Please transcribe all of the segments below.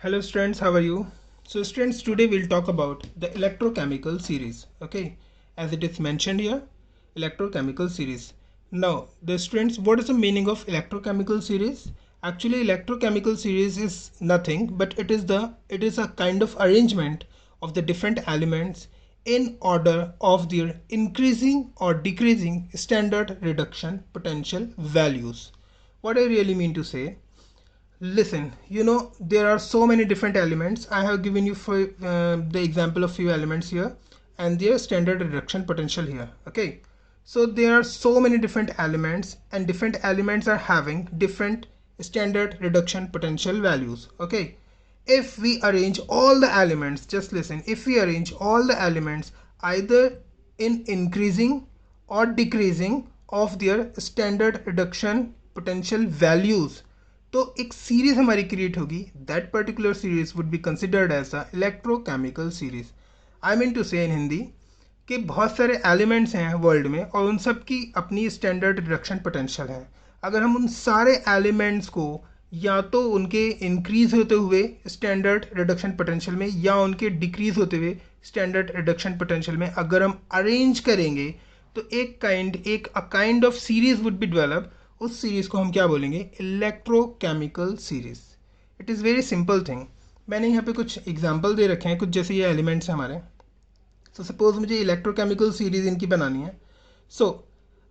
Hello students, how are you? So students, today we'll talk about the electrochemical series. Okay, as it is mentioned here, electrochemical series. Now, the students, what is the meaning of electrochemical series? Actually, electrochemical series is nothing but it is a kind of arrangement of the different elements in order of their increasing or decreasing standard reduction potential values. What I really mean to say, listen, there are so many different elements. I have given you for the example of few elements here and their standard reduction potential here. Okay, so there are so many different elements and different elements are having different standard reduction potential values. Okay, if we arrange all the elements, just listen, if we arrange all the elements either in increasing or decreasing of their standard reduction potential values, तो एक series हमारी create होगी. That particular series would be considered as a electrochemical series. I mean to say in Hindi कि बहुत सारे elements हैं world में और उन सब की अपनी स्टैंडर्ड रिडक्शन पोटेंशियल है. अगर हम उन सारे एलिमेंट्स को या तो उनके इंक्रीज होते हुए स्टैंडर्ड रिडक्शन पोटेंशियल में या उनके डिक्रीज होते हुए स्टैंडर्ड रिडक्शन पोटेंशियल में अगर हम अरेंज करेंगे तो एक kind of series would be develop. उस सीरीज को हम क्या बोलेंगे? Electrochemical series. It is very simple thing. मैंने यहाँ पे कुछ एग्जांपल दे रखे हैं, कुछ जैसे ये एलिमेंट्स हैं हमारे. सो सपोज मुझे इलेक्ट्रोकेमिकल सीरीज इनकी बनानी है. सो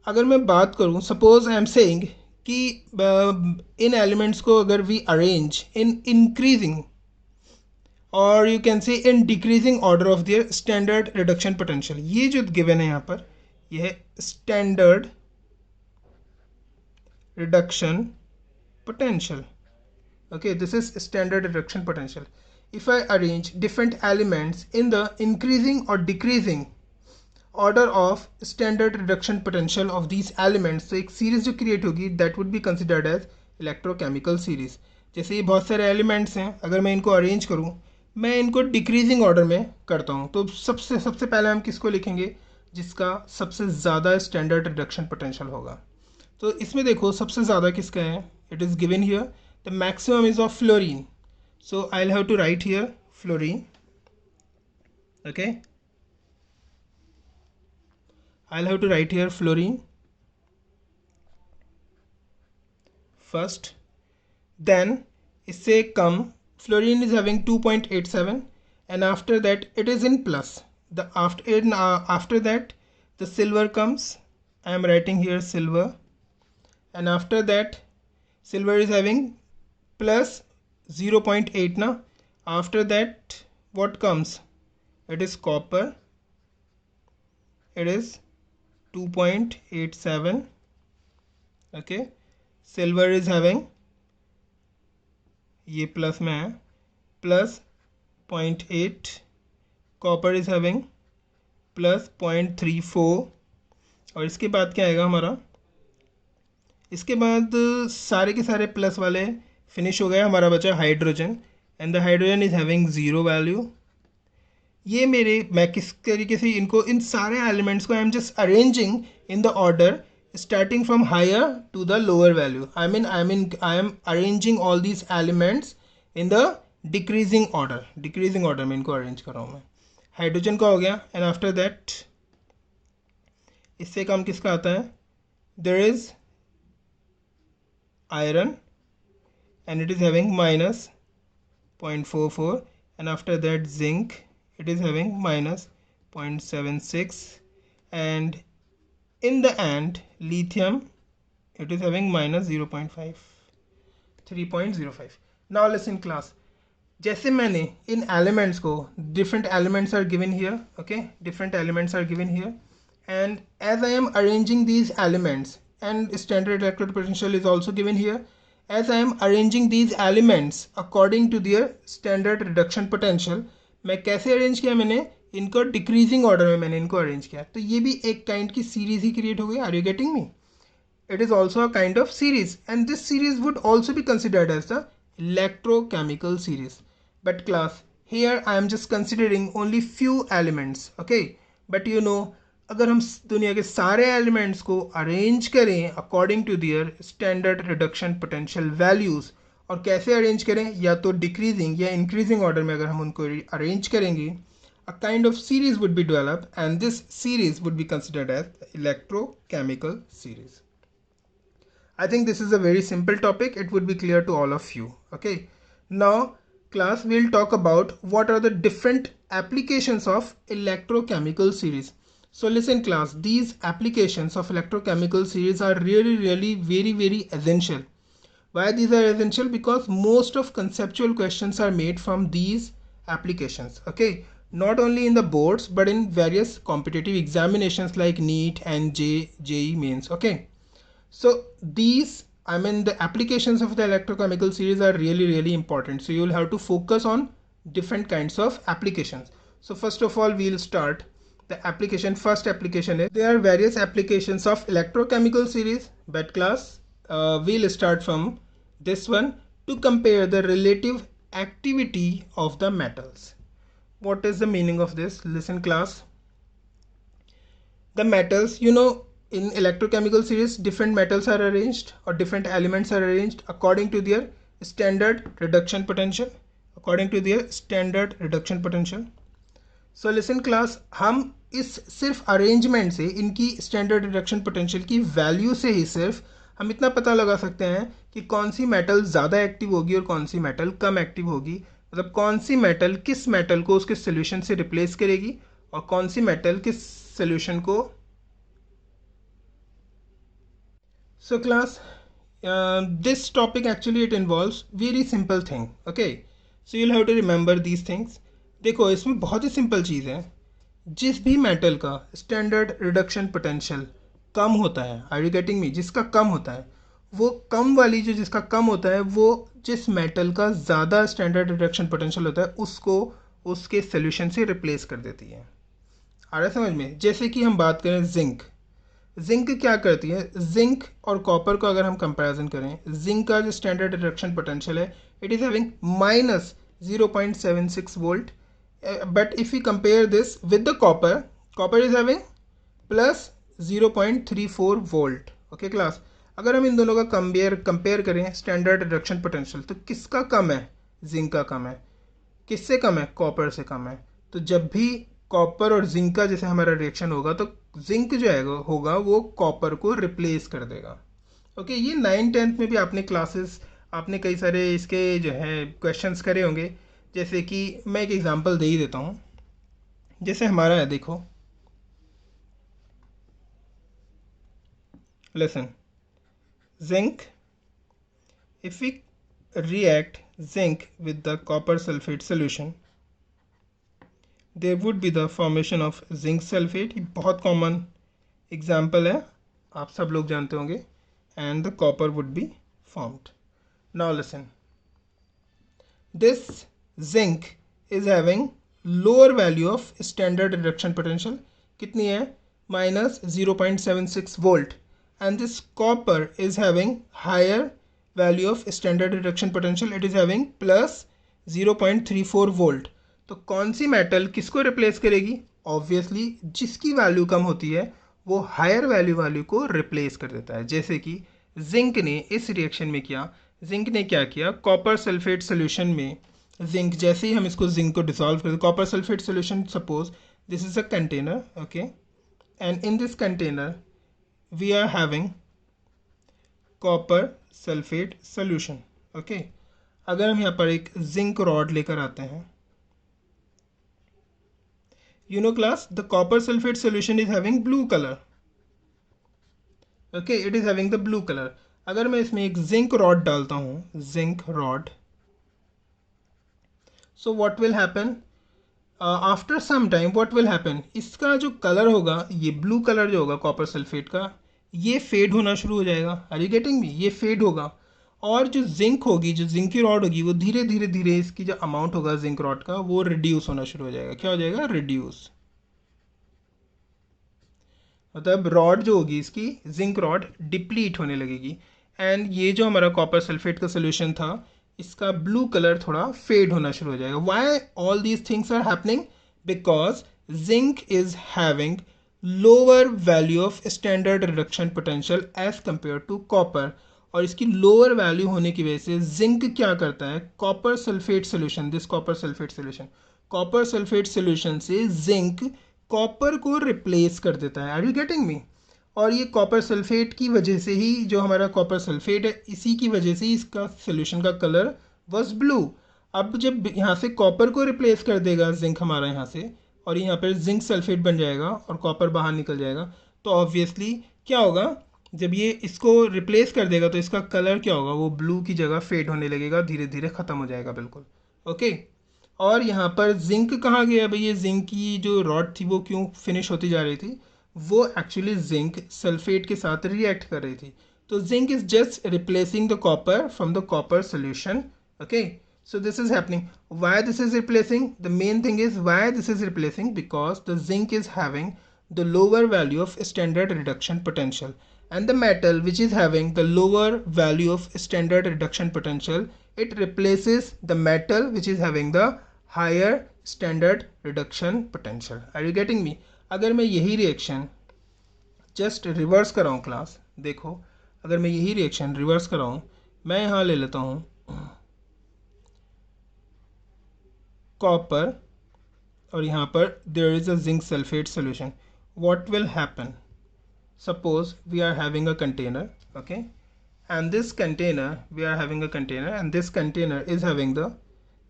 अगर मैं बात करूँ, सपोज आई एम सेइंग कि इन एलिमेंट्स को अगर वी अरेंज इन इंक्रीजिंग और you can say in decreasing order of their standard reduction potential. ये जो गिवन है यहाँ पर, यह है standard reduction potential. Okay, this is standard reduction potential. If I arrange different elements in the increasing or decreasing order of standard reduction potential of these elements, तो एक series जो क्रिएट होगी that would be considered as electrochemical series. जैसे ये बहुत सारे elements हैं, अगर मैं इनको अरेंज करूँ, मैं इनको डिक्रीजिंग ऑर्डर में करता हूँ, तो सबसे सबसे पहले हम किसको लिखेंगे? जिसका सबसे ज़्यादा स्टैंडर्ड रिडक्शन पोटेंशियल होगा. तो इसमें देखो सबसे ज़्यादा किसका है? It is given here the maximum is of fluorine. So I will have to write here fluorine. Okay, I will have to write here fluorine first. Then इससे कम fluorine is having 2.87 and after that it is in plus. The after that the silver comes. I am writing here silver, and after that silver is having plus 0.8 now. After that what comes? It is copper. It is 2.87. okay, silver is having, ये plus में है, plus 0.8. Copper is having plus 0.34. और इसके बाद क्या आएगा हमारा? इसके बाद सारे के सारे प्लस वाले फिनिश हो गए, हमारा बचा hydrogen, and the hydrogen is having zero value. ये मैं किस तरीके से इनको, इन सारे एलिमेंट्स को I am just arranging in the order starting from higher to the lower value. I am arranging all these elements in the decreasing order में इनको अरेंज कर रहा हूँ मैं. हाइड्रोजन का हो गया, एंड आफ्टर दैट इससे कम किसका आता है? There is iron and it is having minus 0.44, and after that zinc, it is having minus 0.76, and in the end lithium, it is having minus 0.5, 3.05. now listen class, जैसे मैंने इन elements को, different elements are given here. okay, different elements are given here, and as I am arranging these elements, and standard electrode potential is also given here, as I am arranging these elements according to their standard reduction potential, मैं कैसे arrange किया? मैंने इनको decreasing order में मैंने इनको arrange किया. तो ये भी एक काइंड की सीरीज ही क्रिएट हो गई. Are you getting me? it is also a kind of series, and this series would also be considered as the electrochemical series. But class, here I am just considering only few elements. okay, but अगर हम दुनिया के सारे elements को arrange करें according to their standard reduction potential values और कैसे arrange करें, या तो डिक्रीजिंग या इंक्रीजिंग ऑर्डर में अगर हम उनको अरेंज करेंगे, a kind of series would be developed and this series would be considered as electrochemical series. I think this is a very simple topic. It would be clear to all of you. Okay. Now class will talk about what are the different applications of electrochemical series. So listen class, these applications of electrochemical series are really very essential. Why these are essential? Because most of conceptual questions are made from these applications. Okay, not only in the boards but in various competitive examinations like NEET and JEE mains. Okay, so these, I mean, the applications of the electrochemical series are really important. So you will have to focus on different kinds of applications. So first of all, we'll start the application. First application is, there are various applications of electrochemical series, but class, we'll start from this one, to compare the relative activity of the metals. What is the meaning of this? Listen class, the metals, you know, in electrochemical series different metals are arranged or different elements are arranged according to their standard reduction potential, according to their standard reduction potential. So listen class, हम इस सिर्फ arrangement से, इनकी standard reduction potential की value से ही सिर्फ हम इतना पता लगा सकते हैं कि कौन सी मेटल ज़्यादा एक्टिव होगी और कौन सी मेटल कम एक्टिव होगी, मतलब कौन सी मेटल किस मेटल को उसके सोल्यूशन से रिप्लेस करेगी और कौन सी मेटल किस सोल्यूशन को. So class, this topic actually it involves very simple thing. Okay, so you'll have to remember these things. देखो इसमें बहुत ही सिंपल चीज़ है, जिस भी मेटल का स्टैंडर्ड रिडक्शन पोटेंशियल कम होता है, आर यू गेटिंग मी, जिसका कम होता है, वो कम वाली जो जिसका कम होता है वो जिस मेटल का ज़्यादा स्टैंडर्ड रिडक्शन पोटेंशियल होता है उसको उसके सोल्यूशन से रिप्लेस कर देती है. आ रहा है समझ में? जैसे कि हम बात करें जिंक, जिंक क्या करती है, जिंक और कॉपर को अगर हम कंपैरिजन करें, जिंक का जो स्टैंडर्ड रिडक्शन पोटेंशियल है it is having minus 0.76 volt, but if we compare this with the copper is having plus 0.34 volt. Okay class, अगर हम इन दोनों का कंपेयर करें स्टैंडर्ड रिडक्शन पोटेंशियल, तो किसका कम है? जिंक का कम है. किससे कम है? कॉपर से कम है. तो जब भी कॉपर और जिंक का जैसे हमारा रिएक्शन होगा तो जिंक जो है होगा वो कॉपर को रिप्लेस कर देगा. ओके, ये 9th-10th में भी आपने क्लासेस, आपने कई सारे इसके जो है क्वेश्चंस करे होंगे. जैसे कि मैं एक एग्जांपल दे ही देता हूँ. जैसे हमारा है, देखो lesson, zinc, if we react zinc with the copper sulfate solution, there would be the formation of zinc sulfate. ये बहुत कॉमन एग्जाम्पल है, आप सब लोग जानते होंगे. and the copper would be formed. Now listen, this zinc is having lower value of standard reduction potential. कितनी है? minus 0.76 volt. And this copper is having higher value of standard reduction potential. It is having plus 0.34 volt. तो कौन सी metal किसको replace करेगी? Obviously जिसकी value कम होती है वो हायर वैल्यू वाली को रिप्लेस कर देता है. जैसे कि जिंक ने इस रिएक्शन में किया, जिंक ने क्या किया, कॉपर सल्फेट सोल्यूशन में जिंक, जैसे ही हम इसको जिंक को डिसॉल्व कर, copper sulphate solution, suppose this is a container, okay, and in this container we are having copper sulphate solution. Okay, अगर हम यहाँ पर एक जिंक रॉड लेकर आते हैं, you know class, the copper sulfate solution is having blue color. Okay, it is having the blue color. अगर मैं इसमें एक जिंक रॉड डालता हूँ, zinc rod, so what will happen, after some time what will happen, इसका जो colour होगा, ये ब्लू कलर जो होगा कॉपर सल्फेट का, ये फेड होना शुरू हो जाएगा. Are you getting me? ये फेड होगा. और जो जिंक होगी, जो जिंक की रॉड होगी, वो धीरे धीरे इसकी जो अमाउंट होगा जिंक रॉड का वो रिड्यूस होना शुरू हो जाएगा. क्या हो जाएगा? रिड्यूस. मतलब रॉड जो होगी इसकी, जिंक रॉड डिप्लीट होने लगेगी. एंड ये जो हमारा कॉपर सल्फेट का सोल्यूशन था, इसका ब्लू कलर थोड़ा फेड होना शुरू हो जाएगा. Why all these things are happening? Because zinc is having lower value of standard reduction potential as compare to copper. और इसकी लोअर वैल्यू होने की वजह से जिंक क्या करता है, copper sulphate solution, this copper sulphate solution, copper sulphate solution से जिंक कॉपर को रिप्लेस कर देता है। Are you getting me? और ये कॉपर सल्फेट की वजह से ही, जो हमारा कॉपर सल्फेट है, इसी की वजह से इसका सोल्यूशन का कलर वॉज ब्लू। अब जब यहाँ से कॉपर को रिप्लेस कर देगा जिंक हमारा यहाँ से, और यहाँ पर जिंक सल्फेट बन जाएगा और कॉपर बाहर निकल जाएगा, तो ऑब्वियसली क्या होगा, जब ये इसको रिप्लेस कर देगा तो इसका कलर क्या होगा, वो ब्लू की जगह फेड होने लगेगा, धीरे धीरे ख़त्म हो जाएगा बिल्कुल। ओके, और यहाँ पर जिंक कहाँ गया भाई, ये जिंक की जो रॉड थी वो क्यों फिनिश होती जा रही थी, वो एक्चुअली जिंक सल्फेट के साथ रिएक्ट कर रही थी। तो zinc is just replacing the copper from the copper solution. Okay, so this is happening. Why this is replacing? The main thing is why this is replacing, because the zinc is having the lower value of standard reduction potential, and the metal which is having the lower value of standard reduction potential, it replaces the metal which is having the higher standard reduction potential. Are you getting me? अगर मैं यही reaction just reverse कराऊँ class, देखो अगर मैं यही reaction reverse कराऊँ, मैं यहाँ ले लेता हूँ कॉपर और यहाँ पर there is a zinc sulphate solution. What will happen? Suppose we are having a container, okay, and this container we are having a container and this container is having the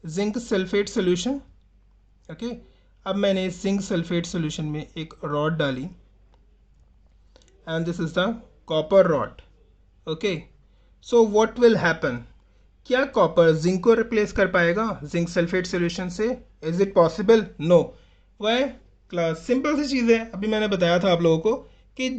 zinc sulfate solution. Okay, अब मैंने इस zinc sulphate solution में एक rod डाली and this is the copper rod. Okay, so what will happen? क्या copper zinc को replace कर पाएगा जिंक सल्फेट सोल्यूशन से? Is it possible? No. Why? Class simple सी चीज़ है, अभी मैंने बताया था आप लोगों को कि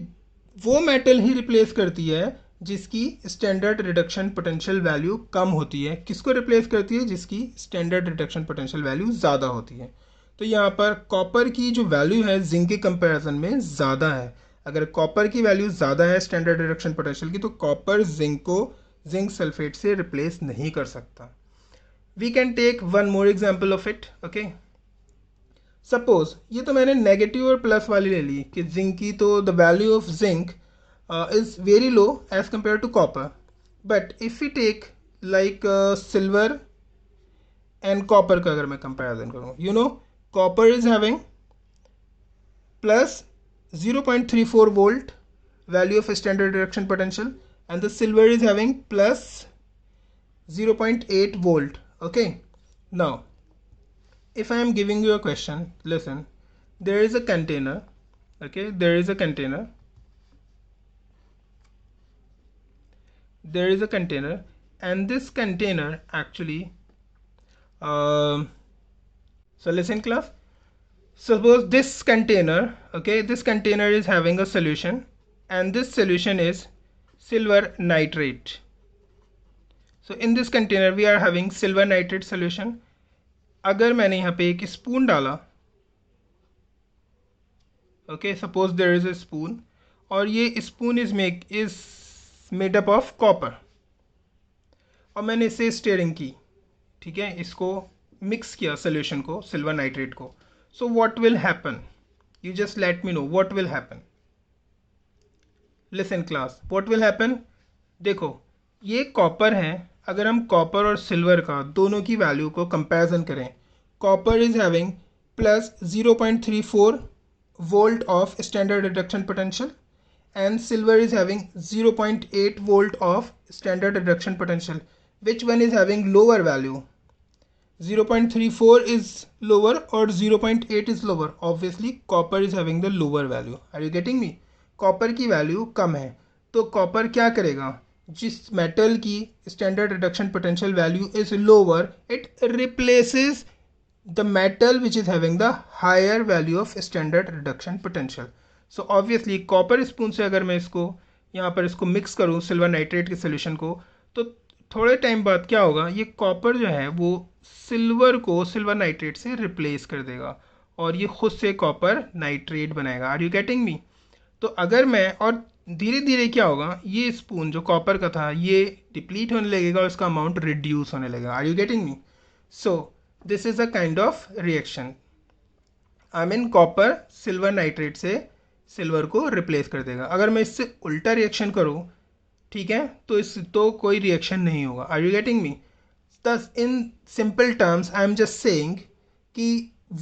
वो मेटल ही रिप्लेस करती है जिसकी स्टैंडर्ड रिडक्शन पोटेंशियल वैल्यू कम होती है. किसको रिप्लेस करती है? जिसकी स्टैंडर्ड रिडक्शन पोटेंशियल वैल्यू ज़्यादा होती है. तो यहाँ पर कॉपर की जो वैल्यू है जिंक के कंपैरिजन में ज़्यादा है. अगर कॉपर की वैल्यू ज़्यादा है स्टैंडर्ड रिडक्शन पोटेंशियल की, तो कॉपर जिंक को जिंक सल्फेट से रिप्लेस नहीं कर सकता. We can take one more example of it. Okay, suppose ये तो मैंने नेगेटिव और प्लस वाली ले ली कि जिंक की, तो the value of zinc is very low as compare to copper. But if you take like silver and copper का अगर मैं कंपेरिजन करूँ, you know copper is having plus 0.34 volt value of standard reduction potential and the silver is having plus 0.8 volt. Okay, now if I am giving you a question, listen, there is a container. Okay, there is a container and this container actually so listen class, suppose this container, okay, this container is having a solution and this solution is silver nitrate. So in this container we are having silver nitrate solution. अगर मैंने यहाँ पे एक spoon डाला, okay, suppose there is a spoon और ये spoon is made up of copper और मैंने इसे स्टीयरिंग की, ठीक है, इसको मिक्स किया सोल्यूशन को, सिल्वर नाइट्रेट को. So what will happen? You just let me know what will happen. Listen class, what will happen? देखो ये कॉपर है, अगर हम कॉपर और सिल्वर का दोनों की वैल्यू को कंपैरिजन करें, copper is having plus 0.34 volt of standard reduction potential and silver is having 0.8 volt of standard reduction potential. Which one is having lower value? 0.34 is lower or 0.8 is lower? Obviously copper is having the lower value. Are you getting me? Copper की value कम है, तो copper क्या करेगा, जिस metal की standard reduction potential value is lower, it replaces the metal which is having the higher value of standard reduction potential. So obviously copper spoon से अगर मैं इसको यहाँ पर इसको मिक्स करूँ सिल्वर नाइट्रेट के सोल्यूशन को, तो थोड़े टाइम बाद क्या होगा, ये कॉपर जो है वो सिल्वर को सिल्वर नाइट्रेट से रिप्लेस कर देगा और ये खुद से कॉपर नाइट्रेट बनाएगा. Are you getting me? तो अगर मैं, और धीरे धीरे क्या होगा, ये स्पून जो कॉपर का था ये डिप्लीट होने लगेगा और इसका अमाउंट रिड्यूस होने लगेगा. Are you getting me? So this is a kind of reaction. I mean copper silver nitrate से सिल्वर को रिप्लेस कर देगा. अगर मैं इससे उल्टा रिएक्शन करूँ, ठीक है, तो कोई रिएक्शन नहीं होगा। Are you getting me? Thus, in simple terms, I am just saying कि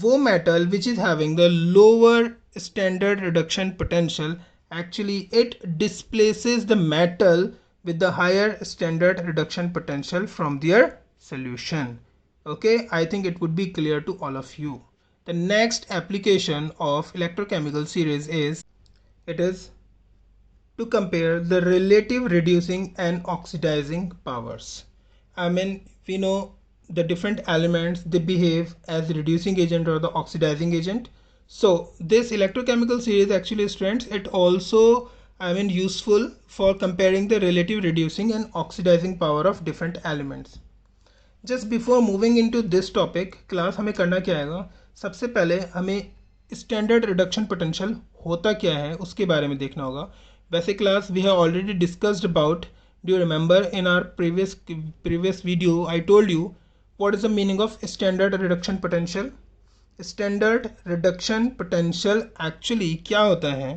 वो metal which is having the lower standard reduction potential, actually it displaces the metal with the higher standard reduction potential from their solution. Okay, I think it would be clear to all of you. The next application of electrochemical series is, it is to compare the relative reducing and oxidizing powers. I mean, we know the different elements, they behave as reducing agent or the oxidizing agent. So this electrochemical series actually, students, it also, I mean, useful for comparing the relative reducing and oxidizing power of different elements. Just before moving into this topic class, हमें करना क्या आएगा, सबसे पहले हमें standard reduction potential होता क्या है उसके बारे में देखना होगा। वैसे class we have already discussed about, do you remember in our previous video I told you what is the meaning of standard reduction potential. Standard reduction potential actually क्या होता है,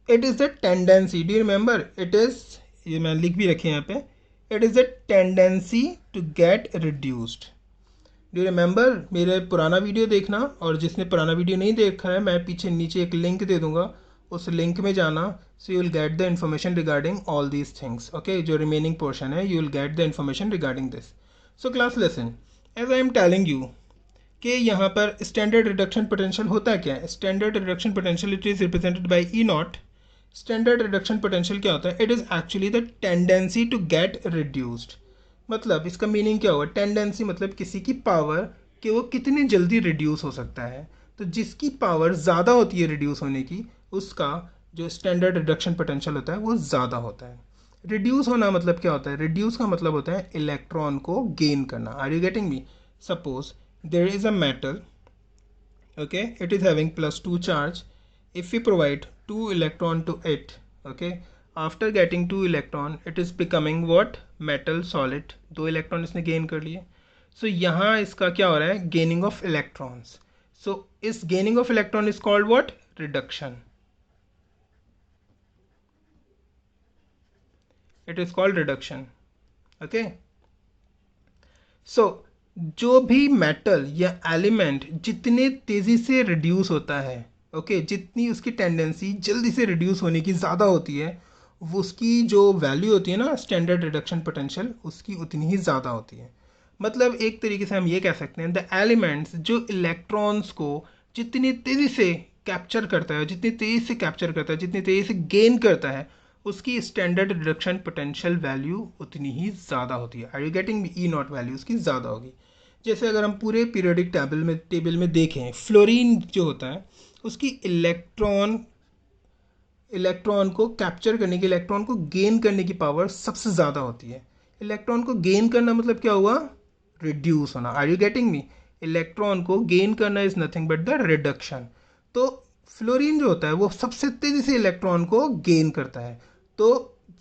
it is the tendency, do you remember, it is, ये मैं लिख भी रखे यहाँ पे, it is a tendency to get reduced. Do you remember? मेरे पुराना वीडियो देखना, और जिसने पुराना वीडियो नहीं देखा है मैं पीछे नीचे एक लिंक दे दूंगा, उस लिंक में जाना, so you will get the information regarding all these things. Okay, जो remaining portion है you will get the information regarding this. So class listen, as I am telling you कि यहाँ पर standard reduction potential होता क्या है। Standard reduction potential it is represented by E naught. Standard reduction potential क्या होता है, it is actually the tendency to get reduced. मतलब इसका मीनिंग क्या हुआ, टेंडेंसी मतलब किसी की पावर कि वो कितनी जल्दी रिड्यूस हो सकता है। तो जिसकी पावर ज़्यादा होती है रिड्यूस होने की, उसका जो स्टैंडर्ड रिडक्शन पोटेंशियल होता है वो ज़्यादा होता है। रिड्यूस होना मतलब क्या होता है, रिड्यूस का मतलब होता है इलेक्ट्रॉन को गेन करना। Are you getting me? Suppose there is a metal, okay, it is having +2 charge. If we provide 2 electron to it, okay, after getting 2 electron it is becoming what, metal solid, 2 electron इसने gain कर लिए। so यहाँ इसका क्या हो रहा है, gaining of electrons. so इस gaining of electron is called what, reduction. it is called reduction. okay, so जो भी मेटल या एलिमेंट जितने तेज़ी से रिड्यूस होता है, ओके, जितनी उसकी टेंडेंसी जल्दी से रिड्यूस होने की ज़्यादा होती है, वो उसकी जो वैल्यू होती है ना स्टैंडर्ड रिडक्शन पोटेंशियल, उसकी उतनी ही ज़्यादा होती है। मतलब एक तरीके से हम ये कह सकते हैं, द एलिमेंट्स जो इलेक्ट्रॉन्स को जितनी तेज़ी से कैप्चर करता है, जितनी तेज़ी से कैप्चर करता है, जितनी तेज़ी से गेन करता है, उसकी स्टैंडर्ड रिडक्शन पोटेंशियल वैल्यू उतनी ही ज़्यादा होती है। Are you getting? E naught value उसकी ज़्यादा होगी। जैसे अगर हम पूरे पीरियोडिक टेबल में देखें, फ्लोरीन जो होता है उसकी इलेक्ट्रॉन को कैप्चर करने की, इलेक्ट्रॉन को गेन करने की पावर सबसे ज़्यादा होती है। इलेक्ट्रॉन को गेन करना मतलब क्या हुआ, रिड्यूस होना। Are you getting me? Electron को गेन करना is nothing but the reduction. तो फ्लोरीन जो होता है वो सबसे तेज़ी से इलेक्ट्रॉन को गेन करता है। तो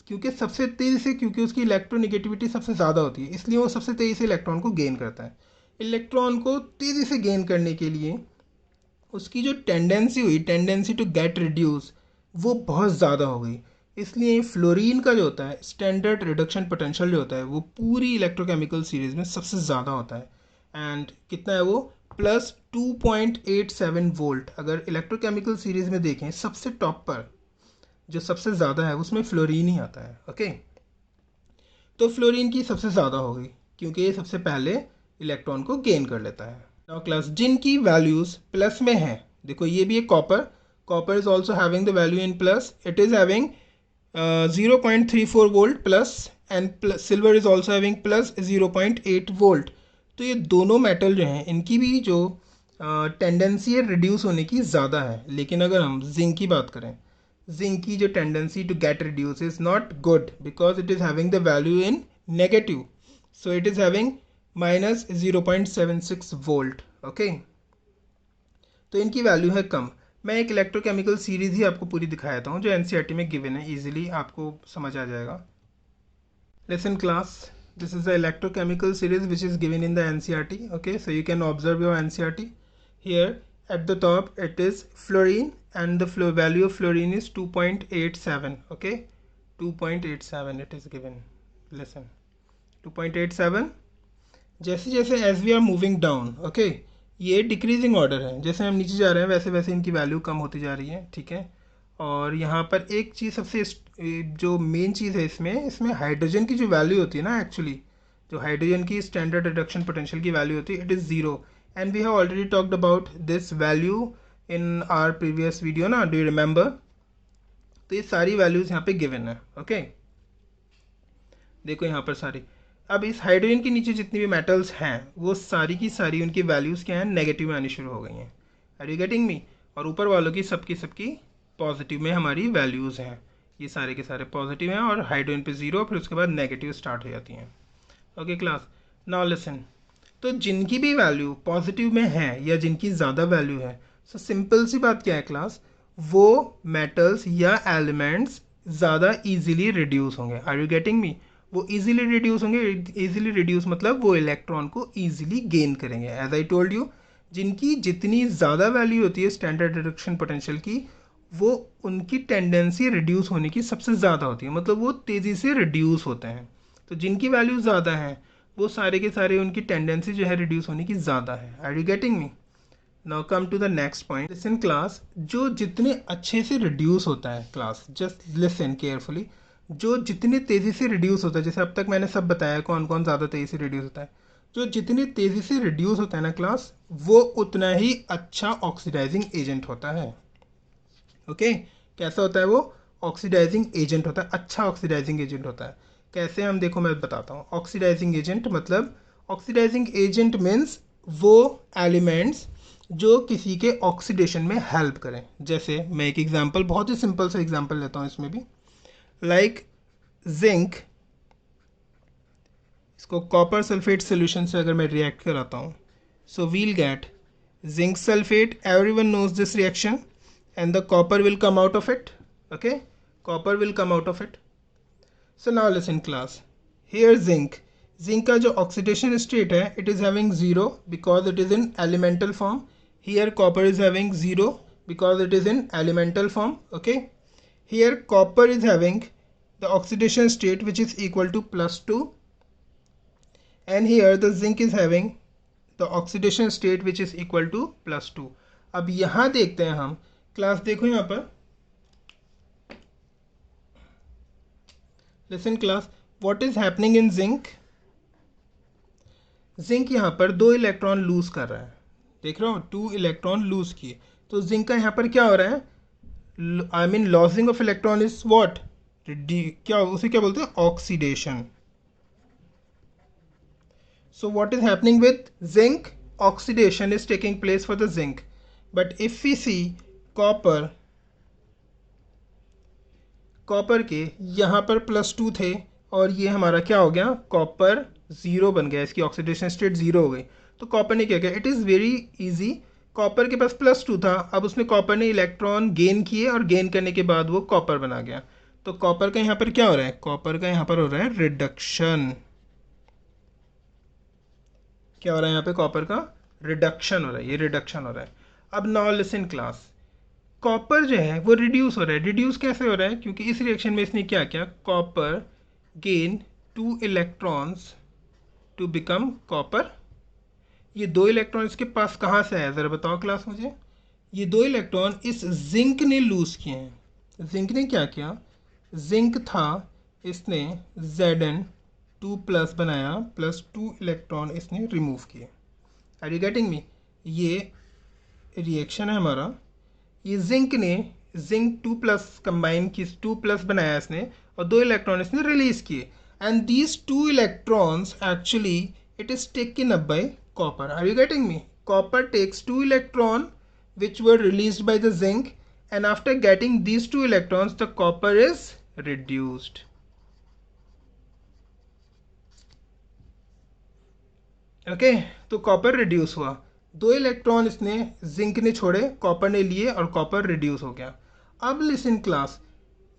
क्योंकि सबसे तेज़ी से, क्योंकि उसकी इलेक्ट्रोनिगेटिविटी सबसे ज़्यादा होती है, इसलिए वो सबसे तेज़ी से इलेक्ट्रॉन को गेन करता है। इलेक्ट्रॉन को तेज़ी से गेन करने के लिए उसकी जो टेंडेंसी हुई, टेंडेंसी टू गेट रिड्यूस, वो बहुत ज़्यादा हो गई। इसलिए फ्लोरीन का जो होता है स्टैंडर्ड रिडक्शन पोटेंशियल जो होता है वो पूरी इलेक्ट्रोकेमिकल सीरीज़ में सबसे ज़्यादा होता है। एंड कितना है वो, +2.87 वोल्ट। अगर इलेक्ट्रोकेमिकल सीरीज़ में देखें सबसे टॉप पर जो सबसे ज़्यादा है उसमें फ्लोरीन ही आता है। ओके, तो फ्लोरीन की सबसे ज़्यादा हो गई क्योंकि ये सबसे पहले इलेक्ट्रॉन को गेन कर लेता है। नाउ क्लास, जिनकी वैल्यूज़ प्लस में हैं, देखो ये भी एक copper is also having the value in plus, it is having 0.34 volt plus, and silver is also having plus 0.8 volt. तो ये दोनों मेटल जो हैं इनकी भी जो टेंडेंसी है रिड्यूस होने की ज़्यादा है। लेकिन अगर हम जिंक की बात करें, जिंक की जो tendency to get reduce is not good because it is having the value in negative, so it is having -0.76 volt. Okay, तो इनकी वैल्यू है कम। मैं एक इलेक्ट्रोकेमिकल सीरीज़ ही आपको पूरी दिखाता हूँ जो एनसीईआरटी में गिवन है, इजीली आपको समझ आ जाएगा। Listen class, this is the electrochemical series which is given in the NCERT. Okay, so you can observe your NCERT here, at the top it is fluorine, and the value of fluorine is 2.87. okay, 2.87 it is given. Listen, 2.87. जैसे जैसे as we are moving down, okay, ये decreasing order है, जैसे हम नीचे जा रहे हैं वैसे वैसे इनकी वैल्यू कम होती जा रही है, ठीक है। और यहाँ पर एक चीज़ सबसे जो मेन चीज़ है इसमें हाइड्रोजन की जो वैल्यू होती है ना, एक्चुअली जो हाइड्रोजन की स्टैंडर्ड रिडक्शन पोटेंशियल की वैल्यू होती है, it is zero, and we have already talked about this value in our previous video ना, डू यू रिमेंबर। तो ये सारी वैल्यूज़ यहाँ पे गिवन है, ओके। देखो यहाँ पर सारी, अब इस हाइड्रोजन के नीचे जितनी भी मेटल्स हैं वो सारी की सारी उनकी वैल्यूज़ क्या हैं, नेगेटिव में आनी शुरू हो गई हैं। Are you getting me. और ऊपर वालों की सबकी पॉजिटिव में हमारी वैल्यूज़ हैं, ये सारे के सारे पॉजिटिव हैं, और हाइड्रोजन पे ज़ीरो, फिर उसके बाद नेगेटिव स्टार्ट हो जाती हैं। Okay class, now listen. तो जिनकी भी वैल्यू पॉजिटिव में है या जिनकी ज़्यादा वैल्यू है, सो सिंपल सी बात क्या है क्लास, वो मेटल्स या एलिमेंट्स ज़्यादा ईजिली रिड्यूस होंगे। Are you getting me. वो इजीली रिड्यूस होंगे, इजीली रिड्यूस मतलब वो इलेक्ट्रॉन को इजीली गेन करेंगे। एज आई टोल्ड यू, जिनकी जितनी ज़्यादा वैल्यू होती है स्टैंडर्ड रिडक्शन पोटेंशियल की, वो उनकी टेंडेंसी रिड्यूस होने की सबसे ज़्यादा होती है, मतलब वो तेज़ी से रिड्यूस होते हैं। तो जिनकी वैल्यू ज़्यादा है वो सारे के सारे उनकी टेंडेंसी जो है रिड्यूस होने की ज़्यादा है। Are you getting me. Now come to the next point. Listen class, जो जितने अच्छे से रिड्यूस होता है क्लास, जस्ट लिसन केयरफुली, जो जितने तेज़ी से रिड्यूस होता है, जैसे अब तक मैंने सब बताया कौन कौन ज़्यादा तेज़ी से रिड्यूस होता है, जो जितनी तेज़ी से रिड्यूस होता है ना क्लास, वो उतना ही अच्छा ऑक्सीडाइजिंग एजेंट होता है। ओके, कैसा होता है वो, ऑक्सीडाइजिंग एजेंट होता है, अच्छा ऑक्सीडाइजिंग एजेंट होता है। कैसे, हम देखो मैं बताता हूँ। ऑक्सीडाइजिंग एजेंट मतलब, ऑक्सीडाइजिंग एजेंट मीन्स वो एलिमेंट्स जो किसी के ऑक्सीडेशन में हेल्प करें। जैसे मैं एक एग्जांपल, बहुत ही सिंपल सा एग्जांपल लेता हूँ इसमें भी, लाइक जिंक, इसको कॉपर सल्फेट सोल्यूशन से अगर मैं रिएक्ट कराता हूँ, so we'll get zinc sulphate, everyone knows this reaction, and the copper will come out of it. Okay, copper will come out of it. So now listen class, here zinc का जो oxidation state है, it is having zero because it is in elemental form. Here copper is having zero because it is in elemental form. Okay, here copper is having the oxidation state which is equal to +2, and here the zinc is having the oxidation state which is equal to +2। अब यहाँ देखते हैं हम class, देखो यहाँ पर, listen class, what is happening in zinc. Zinc यहाँ पर 2 इलेक्ट्रॉन लूज कर रहा है, देख रहे हो, 2 इलेक्ट्रॉन लूज किए, तो जिंक का यहाँ पर क्या हो रहा है, I mean losing of electron is what, क्या उसे क्या बोलते हैं, oxidation. So what is happening with zinc, oxidation is taking place for the zinc. But if we see copper, copper के यहाँ पर +2 थे, और ये हमारा क्या हो गया, कॉपर ज़ीरो बन गया, इसकी ऑक्सीडेशन स्टेट ज़ीरो हो गई। तो कॉपर ने क्या किया, it is very easy, copper के पास +2 था, अब उसने कॉपर ने इलेक्ट्रॉन गेन किए, और गेन करने के बाद वो कॉपर बना गया। तो कॉपर का यहाँ पर क्या हो रहा है, कॉपर का यहाँ पर हो रहा है रिडक्शन। क्या हो रहा है यहाँ पे, कॉपर का रिडक्शन हो रहा है, ये रिडक्शन हो रहा है। अब नाउ लिसन क्लास, कॉपर जो है वो रिड्यूस हो रहा है। रिड्यूस कैसे हो रहा है, क्योंकि इस रिएक्शन में इसने क्या किया, copper gain 2 electrons to become copper. ये 2 इलेक्ट्रॉन इसके पास कहाँ से आया, ज़रा बताओ क्लास मुझे। ये 2 इलेक्ट्रॉन इस जिंक ने लूज किए हैं। जिंक ने क्या किया, जिंक था, इसने Zn2+ बनाया, +2 इलेक्ट्रॉन इसने रिमूव किए। Are you getting me. ये रिएक्शन है हमारा, ये जिंक ने जिंक 2+ कंबाइन की, 2+ बनाया इसने, और 2 इलेक्ट्रॉन इसने रिलीज किए, and these 2 electrons actually it is taken up by copper. Are you getting me. Copper takes 2 electron which were released by the zinc, and after getting these 2 electrons the copper is reduced। Okay, तो copper reduce हुआ, 2 electron इसने zinc ने छोड़े, copper ने लिए, और copper reduce हो गया। अब लिसन क्लास,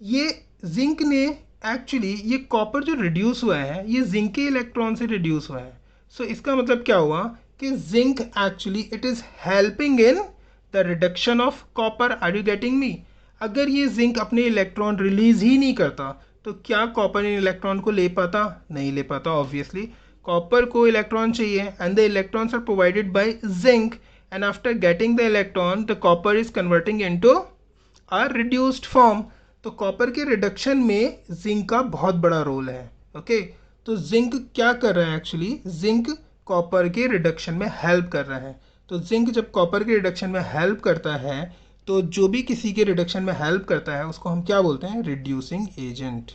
ये जिंक ने एक्चुअली, ये कॉपर जो रिड्यूस हुआ है ये जिंक के इलेक्ट्रॉन से रिड्यूस हुआ है। सो इसका मतलब क्या हुआ कि zinc actually it is helping in the reduction of copper. Are you getting me? अगर ये जिंक अपने इलेक्ट्रॉन रिलीज ही नहीं करता तो क्या कॉपर इन इलेक्ट्रॉन को ले पाता? नहीं ले पाता ऑब्वियसली। कॉपर को इलेक्ट्रॉन चाहिए and the electrons are provided by zinc, and after getting the electron the copper is converting into a reduced form. तो कॉपर के रिडक्शन में जिंक का बहुत बड़ा रोल है। ओके तो जिंक क्या कर रहा है? एक्चुअली जिंक कॉपर के रिडक्शन में हेल्प कर रहा है। तो जिंक जब कॉपर के रिडक्शन में हेल्प करता है तो जो भी किसी के रिडक्शन में हेल्प करता है उसको हम क्या बोलते हैं? Reducing agent.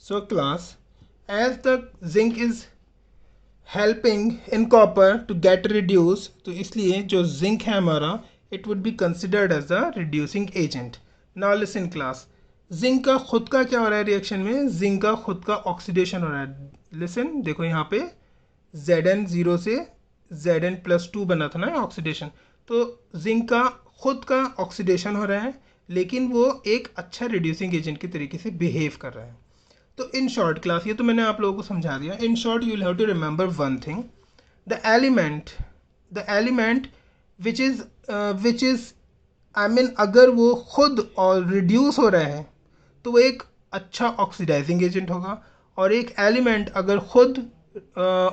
So class, as the zinc is helping in copper to get reduced, तो इसलिए जो zinc है हमारा it would be considered as a reducing agent. Now listen class, zinc का खुद का क्या हो रहा है रिएक्शन में? zinc का खुद का ऑक्सीडेशन हो रहा है। Listen, देखो यहाँ पे Zn0 से Zn+2 बना था ना ऑक्सीडेशन। तो zinc का खुद का ऑक्सीडेशन हो रहा है लेकिन वो एक अच्छा रिड्यूसिंग एजेंट के तरीके से बिहेव कर रहा है। तो इन शॉर्ट क्लास, ये तो मैंने आप लोगों को समझा दिया। In short you will have to remember one thing, the element which is I mean अगर वो खुद और रिड्यूस हो रहा है तो वो एक अच्छा ऑक्सीडाइजिंग एजेंट होगा, और एक एलिमेंट अगर खुद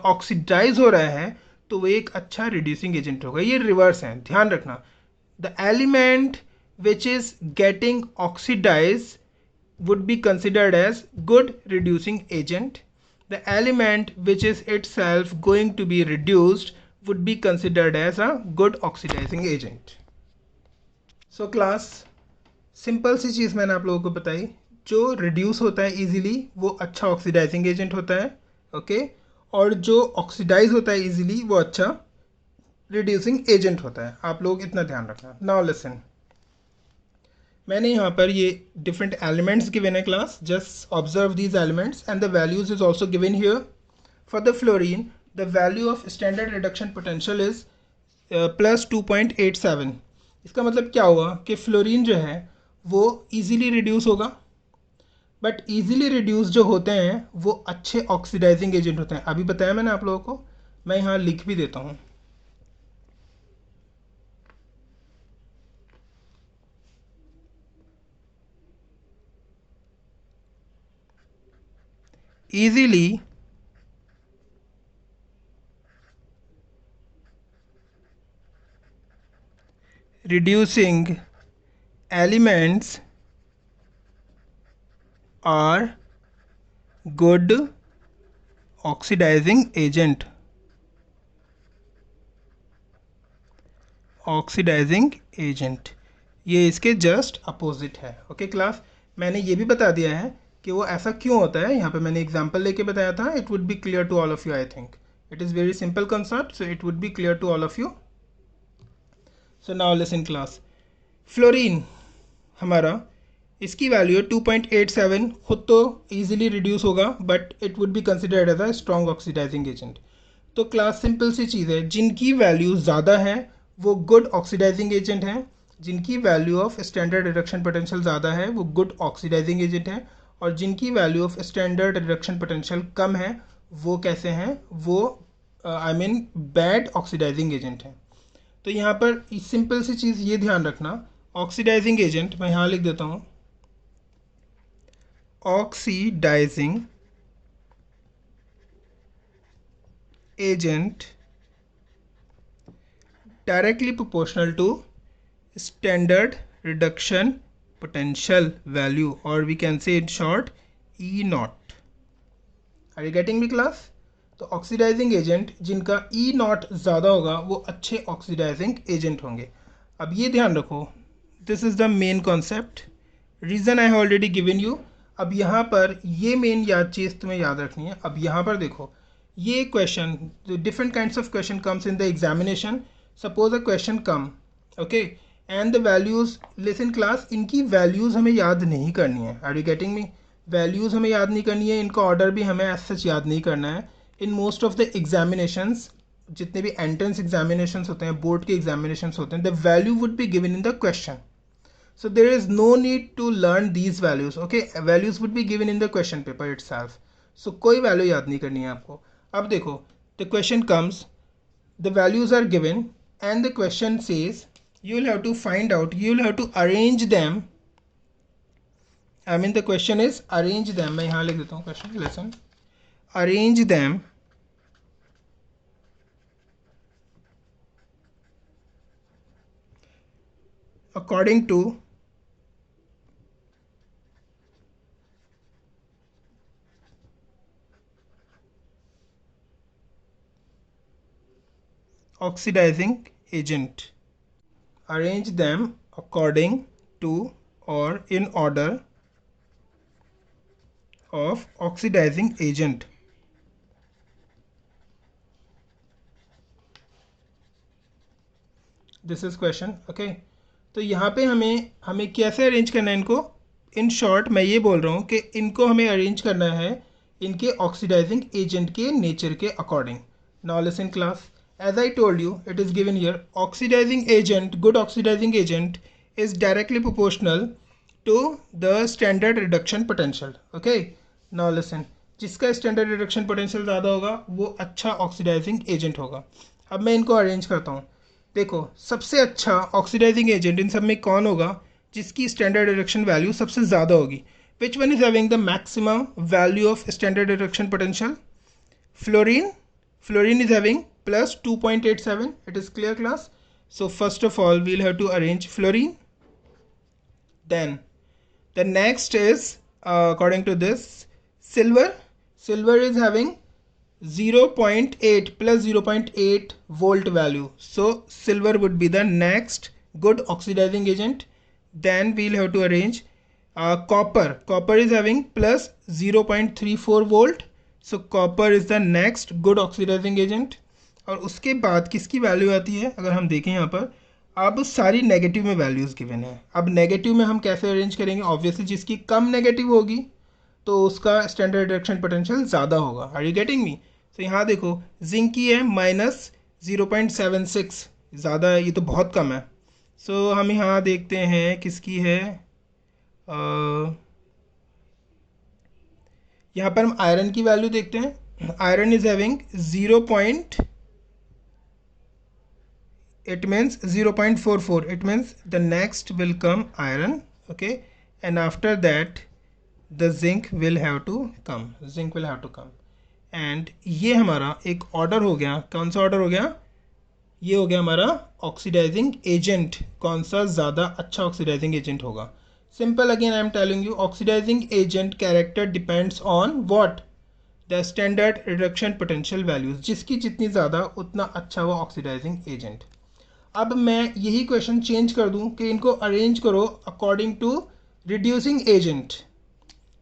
ऑक्सीडाइज हो रहा है तो वो एक अच्छा रिड्यूसिंग एजेंट होगा। ये रिवर्स है, ध्यान रखना। The element which is getting oxidize would be considered as good reducing agent. The element which is itself going to be reduced would be considered as a good oxidizing agent. So class, simple सी चीज़ मैंने आप लोगों को बताई, जो reduce होता है इजीली वो अच्छा ऑक्सीडाइजिंग एजेंट होता है। ओके और जो ऑक्सीडाइज होता है इजीली वो अच्छा रिड्यूसिंग एजेंट होता है। आप लोग इतना ध्यान रखना। नाउ लिसन, मैंने यहाँ पर ये डिफरेंट एलिमेंट्स गिवन है class, just observe these elements and the values is also given here. For the fluorine the value of standard reduction potential is +2.87। इसका मतलब क्या हुआ कि फ्लोरीन जो है वो इजीली रिड्यूस होगा, बट इजीली रिड्यूस जो होते हैं वो अच्छे ऑक्सीडाइजिंग एजेंट होते हैं। अभी बताया मैंने आप लोगों को, मैं यहाँ लिख भी देता हूँ। easily reducing elements are good oxidizing agent. Oxidizing agent ये इसके जस्ट अपोजिट है। ओके क्लास, मैंने ये भी बता दिया है कि वो ऐसा क्यों होता है। यहाँ पे मैंने एग्जांपल लेके बताया था। It would be clear to all of you, I think it is very simple concept, so it would be clear to all of you. So now listen class, fluorine हमारा इसकी वैल्यू 2.87, खुद तो easily reduce होगा but it would be considered as a strong oxidizing agent. तो class simple सी चीज़ है, जिनकी वैल्यू ज़्यादा है वो गुड ऑक्सीडाइजिंग एजेंट हैं, जिनकी value of standard reduction potential ज़्यादा है वो गुड ऑक्सीडाइजिंग एजेंट हैं, और जिनकी value of standard reduction potential कम है वो कैसे हैं? वो I mean bad oxidizing agent हैं। तो यहाँ पर सिंपल सी चीज़ ये ध्यान रखना, ऑक्सीडाइजिंग एजेंट मैं यहाँ लिख देता हूँ, oxidizing agent directly proportional to standard reduction potential value, or we can say in short E naught. Are you getting me class? तो ऑक्सीडाइजिंग एजेंट जिनका E naught ज़्यादा होगा वो अच्छे ऑक्सीडाइजिंग एजेंट होंगे। अब ये ध्यान रखो, this is the main concept, reason I have already given you. अब यहाँ पर ये मेन चीज़ तुम्हें याद रखनी है। अब यहाँ पर देखो, ये question, different kinds of question comes in the examination. Suppose a question come, okay, and the values, listen class, इनकी वैल्यूज़ हमें याद नहीं करनी है। Are you getting me? Values हमें याद नहीं करनी है, इनका ऑर्डर भी हमें एज सच याद नहीं करना है। In most of the examinations, जितने भी एंट्रेंस एग्जामिनेशंस होते हैं, बोर्ड के एग्जामिनेशंस होते हैं, the value would be given in the question, so there is no need to learn these values. Okay, values would be given in the question paper itself. सो कोई value याद नहीं करनी है आपको। अब देखो, the question comes, the values are given and the question says you will have to find out, you will have to arrange them. I mean the question is arrange them. मैं यहाँ लिख देता हूँ question lesson, arrange them according to oxidizing agent. Arrange them according to or in order of oxidizing agent. This is question. Okay, तो यहाँ पे हमें कैसे अरेंज करना है इनको। इन शॉर्ट मैं ये बोल रहा हूँ कि इनको हमें अरेंज करना है इनके ऑक्सीडाइजिंग एजेंट के नेचर के according. Now listen class, as I told you, it is given here, oxidizing agent, good oxidizing agent is directly proportional to the standard reduction potential. Okay, now listen, जिसका standard reduction potential ज़्यादा होगा वो अच्छा oxidising agent होगा। अब मैं इनको arrange करता हूँ। देखो, सबसे अच्छा ऑक्सीडाइजिंग एजेंट इन सब में कौन होगा जिसकी स्टैंडर्ड रिडक्शन वैल्यू सबसे ज़्यादा होगी। Which one is having the maximum value of standard reduction potential? Fluorine. Fluorine is having plus 2.87. It is clear class? So first of all we'll have to arrange fluorine. Then the next is according to this, silver. Silver is having 0.8 plus 0.8 volt value, so silver would be the next good oxidizing agent. Then we'll have to arrange copper. Copper is having plus 0.34 volt, so copper is the next good oxidizing agent. और उसके बाद किसकी value आती है अगर हम देखें यहाँ पर, अब सारी नेगेटिव में वैल्यूज़ गिवन है। अब नेगेटिव में हम कैसे अरेंज करेंगे? ऑब्वियसली जिसकी कम नेगेटिव होगी तो उसका स्टैंडर्ड रिडक्शन पोटेंशियल ज़्यादा होगा। Are you getting me? तो यहाँ देखो, जिंक की है माइनस 0.76, ज़्यादा है, ये तो बहुत कम है। सो हम यहाँ देखते हैं किसकी है, यहाँ पर हम आयरन की वैल्यू देखते हैं। Iron is having 0. it means 0.44. it means the next will come iron. Okay, and after that the zinc will have to come. and ये हमारा एक ऑर्डर हो गया। कौन सा ऑर्डर हो गया? ये हो गया हमारा ऑक्सीडाइजिंग एजेंट, कौन सा ज़्यादा अच्छा ऑक्सीडाइजिंग एजेंट होगा। Simple, again I am telling you, oxidising agent character depends on what? The standard reduction potential values, जिसकी जितनी ज़्यादा उतना अच्छा वो ऑक्सीडाइजिंग एजेंट। अब मैं यही क्वेश्चन चेंज कर दूं कि इनको अरेंज करो according to reducing agent.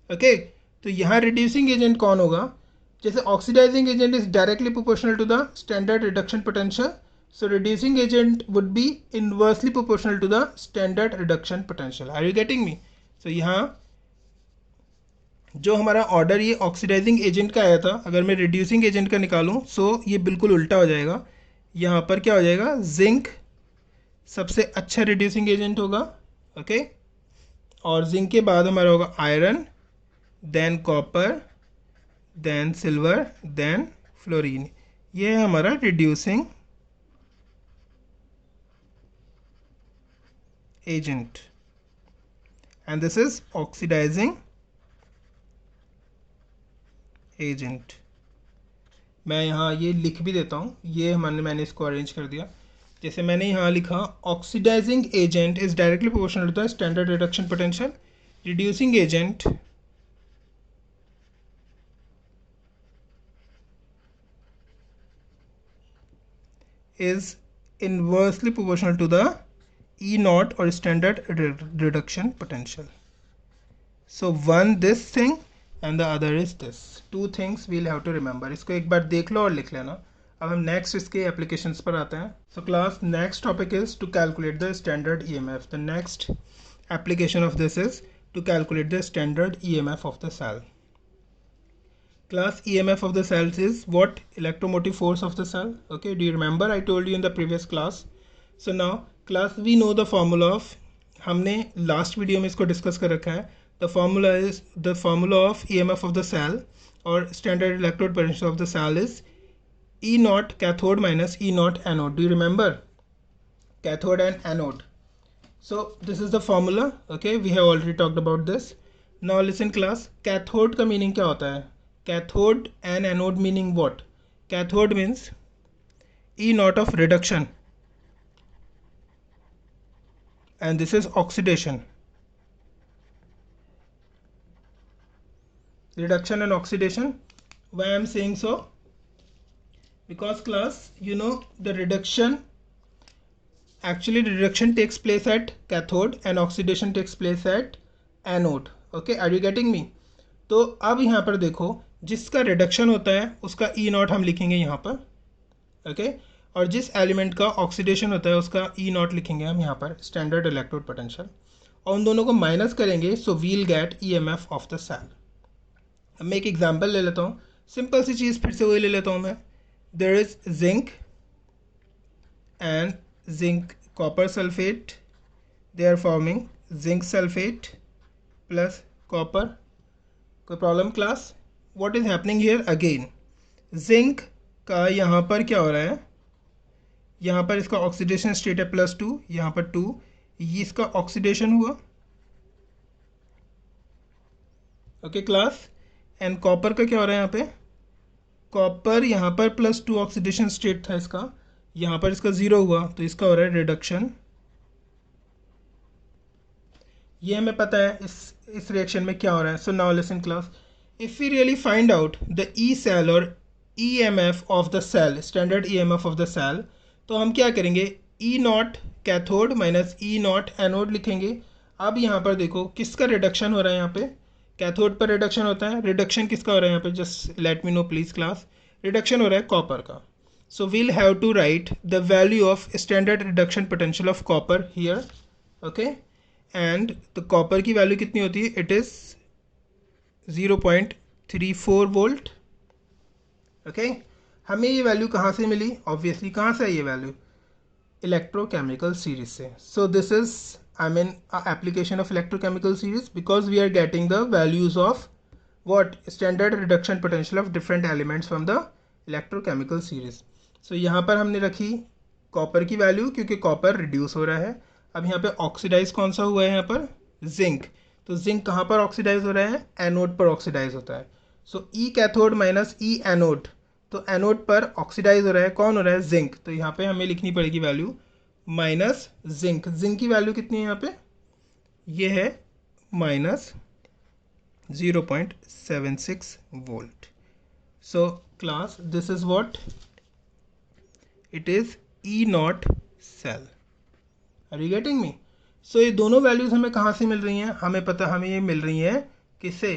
Okay, तो यहाँ रिड्यूसिंग एजेंट कौन होगा? जैसे oxidizing agent is directly proportional to the standard reduction potential, so reducing agent would be inversely proportional to the standard reduction potential. Are you getting me? So यहाँ जो हमारा order ये oxidising agent का आया था, अगर मैं रिड्यूसिंग एजेंट का निकालूं सो ये बिल्कुल उल्टा हो जाएगा। यहाँ पर क्या हो जाएगा? जिंक सबसे अच्छा रिड्यूसिंग एजेंट होगा। ओके, और जिंक के बाद हमारा होगा iron, then copper, then silver, then fluorine. ये है हमारा reducing agent and this is oxidising agent. मैं यहाँ ये लिख भी देता हूँ, ये मैंने इसको अरेंज कर दिया। जैसे मैंने यहाँ लिखा, oxidising agent is directly proportional to the standard reduction potential, reducing agent is inversely proportional to the E naught or standard reduction potential. So one this thing and the other is this. Two things we'll have to remember. इसको एक बार देख लो और लिख लेना। अब हम next इसके applications पर आते हैं। So class, next topic is to calculate the standard EMF. The next application of this is to calculate the standard EMF of the cell. Class, EMF of the cells is what? Electromotive force of the cell. Okay, do you remember I told you in the previous class? So now class, we know the formula of, हमने last video में इसको discuss कर रखा है, the formula of EMF of the cell or standard electrode potential of the cell is E naught cathode minus E naught anode. Do you remember? Cathode and anode. So this is the formula. Okay, we have already talked about this. Now listen class, cathode का meaning क्या होता है? Cathode and anode meaning what? Cathode means E naught of reduction, and this is oxidation. Reduction and oxidation. Why I am saying so? Because class, you know, the reduction takes place at cathode and oxidation takes place at anode. Okay, are you getting me? तो अब यहाँ पर देखो, जिसका reduction होता है उसका E not हम लिखेंगे यहाँ पर. ओके, और जिस एलिमेंट का ऑक्सीडेशन होता है उसका E नॉट लिखेंगे हम यहाँ पर, स्टैंडर्ड इलेक्ट्रोड पोटेंशियल, और उन दोनों को माइनस करेंगे. So we'll get EMF of the cell. अब मैं एक एग्जांपल ले लेता हूँ, सिंपल सी चीज़ फिर से वही ले लेता हूँ मैं. There is zinc and zinc copper sulfate, they are forming zinc sulfate plus copper. कोई problem class? what is happening here again? zinc का यहाँ पर क्या हो रहा है, यहाँ पर इसका ऑक्सीडेशन स्टेट है +2, यहाँ पर 2, ये इसका ऑक्सीडेशन हुआ. Okay class. एंड कॉपर का क्या हो रहा है यहाँ पे? कॉपर यहाँ पर +2 ऑक्सीडेशन स्टेट था इसका, यहाँ पर इसका 0 हुआ, तो इसका हो रहा है रिडक्शन. ये हमें पता है इस रिएक्शन में क्या हो रहा है. So now listen class, if we really find out the E cell और EMF of the cell, standard EMF of the cell, तो हम क्या करेंगे, E naught cathode minus E naught anode लिखेंगे. अब यहाँ पर देखो किसका रिडक्शन हो रहा है, यहाँ पे कैथोड पर रिडक्शन होता है. रिडक्शन किसका हो रहा है यहाँ पे, just let me know please class. Reduction हो रहा है कॉपर का. So we'll have to write the value of standard reduction potential of copper here, okay, and the copper की value कितनी होती है, it is 0.34 volt. okay, हमें ये value कहाँ से मिली? obviously कहाँ से है ये value? electrochemical series से. so this is application of electrochemical series because we are getting the values of what, standard reduction potential of different elements from the electrochemical series. सो यहाँ पर हमने रखी कॉपर की वैल्यू क्योंकि कॉपर रिड्यूस हो रहा है. अब यहाँ पे ऑक्सीडाइज कौन सा हुआ है, यहाँ पर जिंक. तो जिंक कहाँ पर ऑक्सीडाइज हो रहा है, एनोड पर ऑक्सीडाइज होता है. सो ई कैथोड माइनस ई एनोड, तो एनोड पर ऑक्सीडाइज हो रहा है, कौन हो रहा है, जिंक. तो यहाँ पे हमें लिखनी पड़ेगी वैल्यू माइनस जिंक. जिंक की वैल्यू कितनी है यहाँ पे, ये है minus 0.76 volt. So class this is what it is E naught cell. Are you getting me? So ये दोनों वैल्यूज हमें कहाँ से मिल रही हैं, हमें पता, हमें ये मिल रही हैं किससे,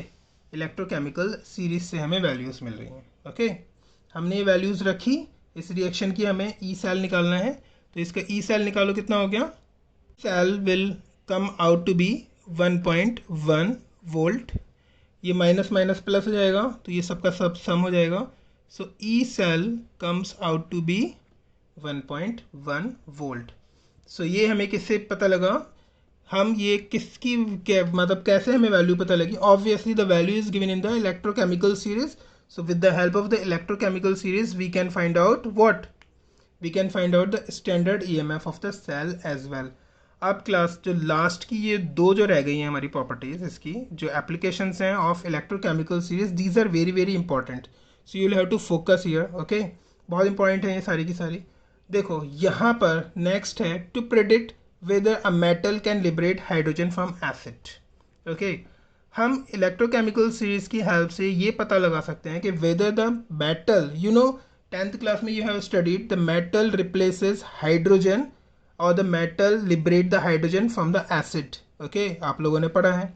इलेक्ट्रोकेमिकल सीरीज से हमें वैल्यूज मिल रही हैं. ओके, हमने ये वैल्यूज रखी, इस रिएक्शन की हमें ई सेल निकालना है. तो इसका ई सेल निकालो, कितना हो गया, cell will come out to be 1.1 volt. ये माइनस माइनस प्लस हो जाएगा तो ये सबका सब सम हो जाएगा. So E cell comes out to be 1.1 volt. So ये हमें किससे पता लगा, हम ये किसकी मतलब कैसे हमें वैल्यू पता लगी. Obviously the value is given in the electrochemical series. So with the help of the electrochemical series we can find out what, we can find out the standard EMF of the cell as well. अब class जो last की ये दो जो रह गई हैं हमारी प्रॉपर्टीज, इसकी जो एप्लीकेशंस हैं of electrochemical series, these are very very important. So you will have to focus here. Okay, बहुत इंपॉर्टेंट है ये सारी की सारी. देखो यहाँ पर नेक्स्ट है to predict whether a metal can liberate hydrogen from acid. Okay, हम इलेक्ट्रोकेमिकल सीरीज की हेल्प से ये पता लगा सकते हैं कि whether the metal, you know 10th class में you have studied the metal replaces hydrogen और the metal liberate the hydrogen from the acid. Okay, आप लोगों ने पढ़ा है.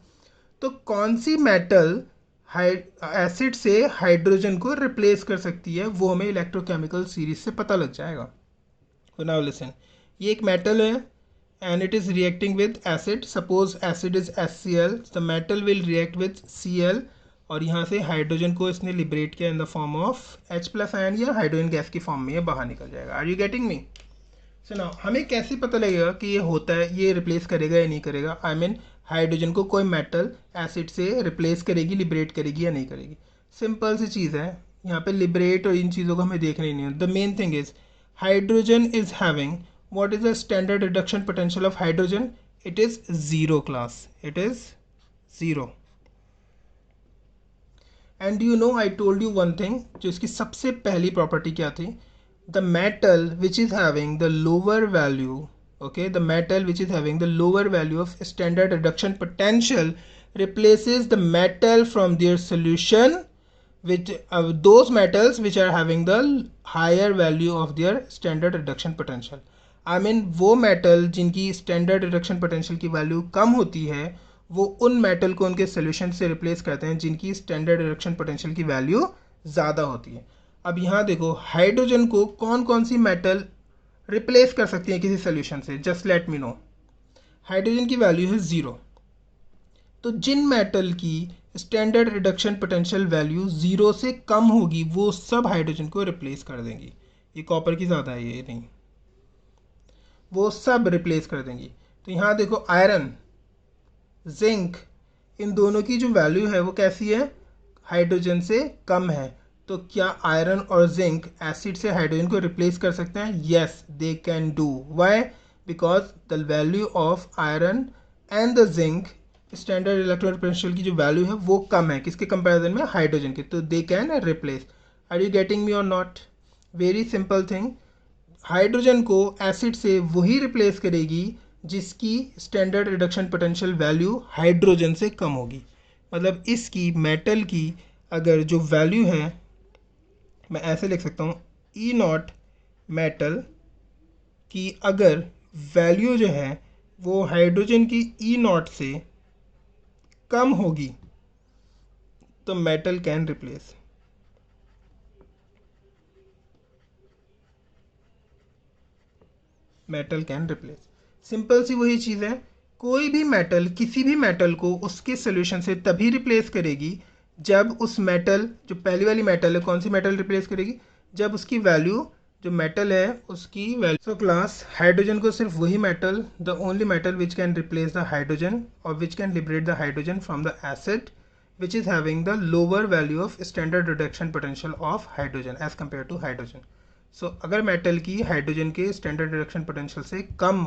तो कौन सी मेटल एसिड से हाइड्रोजन को रिप्लेस कर सकती है, वो हमें इलेक्ट्रोकेमिकल सीरीज से पता लग जाएगा. So now listen, ये एक मेटल है and it is reacting with acid. Suppose acid is HCl, the metal will react with Cl और यहाँ से हाइड्रोजन को इसने लिबरेट किया in the form of H+ ion या हाइड्रोजन गैस की फॉर्म में ये बाहर निकल जाएगा. Are you getting me? सो नाउ हमें कैसे पता लगेगा कि ये होता है, ये रिप्लेस करेगा या नहीं करेगा? आई मीन हाइड्रोजन को कोई मेटल एसिड से रिप्लेस करेगी, लिबरेट करेगी या नहीं करेगी? सिंपल सी चीज़ है, यहाँ पे लिबरेट और इन चीज़ों को हमें देखना ही नहीं है. The main thing is hydrogen is having what is the standard reduction potential of hydrogen? It is 0 class. It is 0. And you know I told you one thing, जो इसकी सबसे पहली प्रॉपर्टी क्या थी? The metal which is having the lower value, okay, the metal which is having the lower value of standard reduction potential replaces the metal from their solution which those metals which are having the higher value of their standard reduction potential. I mean वो metal जिनकी standard reduction potential की value कम होती है वो उन metal को उनके solution से रिप्लेस करते हैं जिनकी स्टैंडर्ड रिडक्शन पोटेंशियल की वैल्यू ज़्यादा होती है. अब यहाँ देखो हाइड्रोजन को कौन कौन सी मेटल रिप्लेस कर सकती है किसी सोल्यूशन से? Just let me know. Hydrogen की वैल्यू है 0, तो जिन मेटल की स्टैंडर्ड रिडक्शन पोटेंशियल वैल्यू 0 से कम होगी वो सब हाइड्रोजन को रिप्लेस कर देंगी. ये कॉपर की ज़्यादा है, ये नहीं, वो सब रिप्लेस कर देंगी. तो यहाँ देखो आयरन, जिंक, इन दोनों की जो वैल्यू है वो कैसी है? हाइड्रोजन से कम है. तो क्या आयरन और जिंक एसिड से हाइड्रोजन को रिप्लेस कर सकते हैं? Yes they can do. Why? Because the value of iron and the zinc standard electron potential की जो वैल्यू है वो कम है किसके कंपैरिजन में? हाइड्रोजन के. तो they can replace. Are you getting me और not? Very simple thing. Hydrogen को एसिड से वही रिप्लेस करेगी जिसकी standard reduction potential value hydrogen से कम होगी. मतलब इसकी मेटल की अगर जो वैल्यू है मैं ऐसे लिख सकता हूँ, ई नॉट मेटल की अगर वैल्यू जो है वो हाइड्रोजन की ई नॉट से कम होगी तो metal can replace. Metal can replace. Simple सी वही चीज़ है. कोई भी मेटल किसी भी मेटल को उसके सोल्यूशन से तभी रिप्लेस करेगी जब उस मेटल, जो पहली वाली मेटल है, कौन सी मेटल रिप्लेस करेगी? जब उसकी वैल्यू, जो मेटल है उसकी वैल्यू. सो क्लास हाइड्रोजन को सिर्फ वही metal, the only metal which can replace the hydrogen और which can liberate the hydrogen from the acid which is having the lower value of standard reduction potential of hydrogen as compared to hydrogen. सो अगर metal की hydrogen के standard reduction potential से कम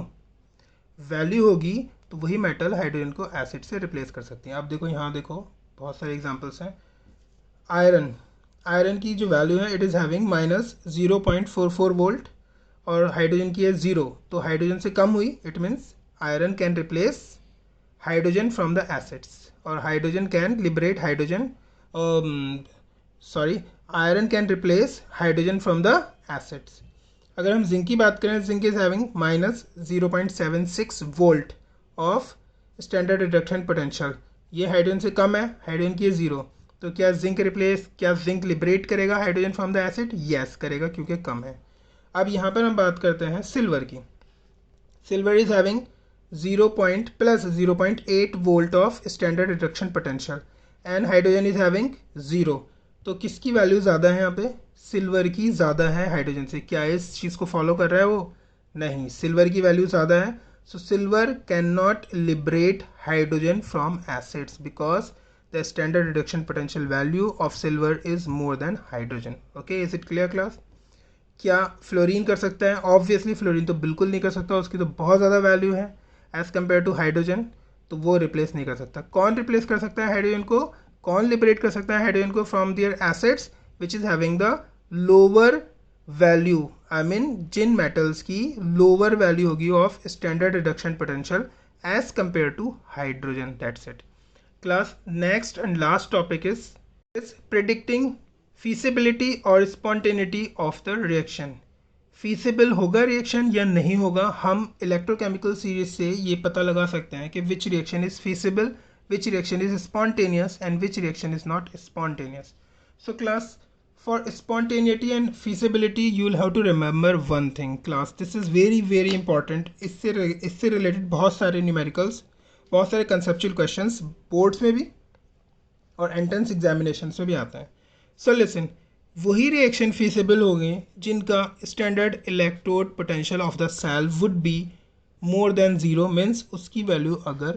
value होगी तो वही metal hydrogen को acid से replace कर सकती हैं. आप देखो यहाँ देखो बहुत सारे एग्जांपल्स हैं. आयरन, आयरन की जो वैल्यू है इट इज़ हैविंग -0.44 वोल्ट और हाइड्रोजन की है 0, तो हाइड्रोजन से कम हुई. It means iron can replace hydrogen from the acids और hydrogen can liberate hydrogen, sorry, iron can replace hydrogen from the acids. अगर हम जिंक की बात करें, zinc is having -0.76 volt of standard reduction potential. ये हाइड्रोजन से कम है, हाइड्रोजन की है 0, तो क्या जिंक रिप्लेस, क्या जिंक लिबरेट करेगा hydrogen from the acid? Yes करेगा क्योंकि कम है. अब यहाँ पर हम बात करते हैं सिल्वर की. Silver is having 0.8 volt of standard reduction potential and hydrogen is having 0. तो किसकी वैल्यू ज़्यादा है यहाँ पे? सिल्वर की ज़्यादा है हाइड्रोजन से. क्या इस चीज़ को फॉलो कर रहा है वो? नहीं, सिल्वर की वैल्यू ज़्यादा है. So silver can not liberate hydrogen from acids because the standard reduction potential value of silver is more than hydrogen. Okay, is it clear class? क्या फ्लोरीन कर सकता है? ऑब्वियसली फ्लोरीन तो बिल्कुल नहीं कर सकता, उसकी तो बहुत ज़्यादा वैल्यू है एज कम्पेयर टू हाइड्रोजन, तो वो रिप्लेस नहीं कर सकता. कौन रिप्लेस कर सकता है हाइड्रोजन को? कौन लिबरेट कर सकता है हाइड्रोजन को from their acids which is having the lower value? I mean जिन मेटल्स की लोअर वैल्यू होगी of standard reduction potential as compare to hydrogen. That's it class. Next and last topic is predicting feasibility और spontaneity of the reaction. Feasible होगा reaction या नहीं होगा? हम electrochemical series से ये पता लगा सकते हैं कि which reaction is feasible, which reaction is spontaneous and which reaction is not spontaneous. So class, for spontaneity and feasibility you will have to remember one thing class, this is very important. इससे related बहुत सारे numericals, बहुत सारे conceptual questions boards में भी और entrance examinations में भी आते हैं. So listen, वही रिएक्शन फीसिबल हो गए जिनका standard electrode potential of the cell would be more than zero, means उसकी वैल्यू अगर